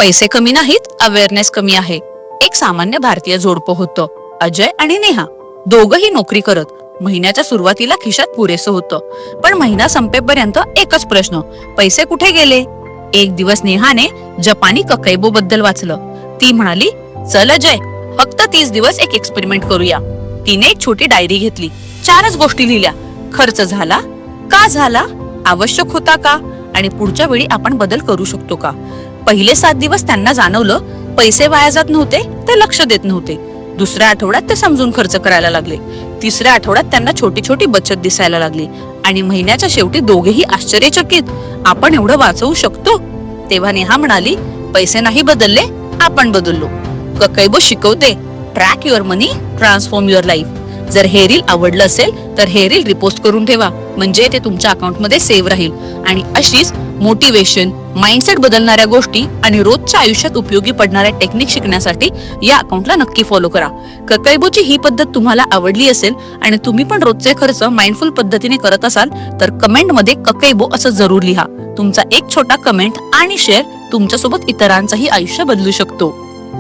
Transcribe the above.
पैसे कमी नाहीत, अवेअरनेस कमी आहे. एक सामान्य भारतीय जोडपं होतं, अजय आणि नेहा. दोघही नोकरी करत. महिन्याच्या सुरुवातीला खिशात पुरेसं होतं, पण महिना संपेपर्यंत एकच प्रश्न, पैसे कुठे गेले? एक दिवस नेहाने जपानी ककैबो बद्दल वाचलं. ती म्हणाली, चल अजय, फक्त 30 दिवस एक एक्सपेरिमेंट करूया. तिने एक छोटी डायरी घेतली, 4च गोष्टी लिहिल्या. खर्च झाला का झाला, आवश्यक होता का, आणि पुढच्या वेळी आपण बदल करू शकतो का. पहिले 7 दिवस त्यांना जाणवलं पैसे वाया जात नव्हते, ते लक्ष देत नव्हते. दुसऱ्या आठवड्यात ते समजून खर्च करायला लागले. तिसऱ्या आठवड्यात त्यांना छोटी छोटी बचत दिसायला लागली. आणि महिन्याच्या शेवटी दोघेही आश्चर्यचकित, आपण एवढं वाचवू शकतो. तेव्हा नेहा म्हणाली, पैसे नाही बदलले, आपण बदललो. ककैबो शिकवते, track your money, transform your life. जर हे रील आवडलं असेल तर हे रील रिपोस्ट करून ठेवा, म्हणजे ते तुमच्या अकाउंटमध्ये सेव्ह राहील. आणि अशीच मोटिवेशन, माइंडसेट बदलणाऱ्या गोष्टी आणि रोजच्या आयुष्यात उपयोगी पडणाऱ्या टेक्निक शिकण्यासाठी या अकाउंटला नक्की फॉलो करा. ककैबोची ही पद्धत तुम्हाला आवडली असेल आणि तुम्ही पण रोजचे खर्च माइंडफुल पद्धतीने करत असाल तर कमेंट मध्ये ककैबो असं जरूर लिहा. तुमचा एक छोटा कमेंट आणि शेअर तुमच्यासोबत इतरांचंही आयुष्य बदलू शकतो.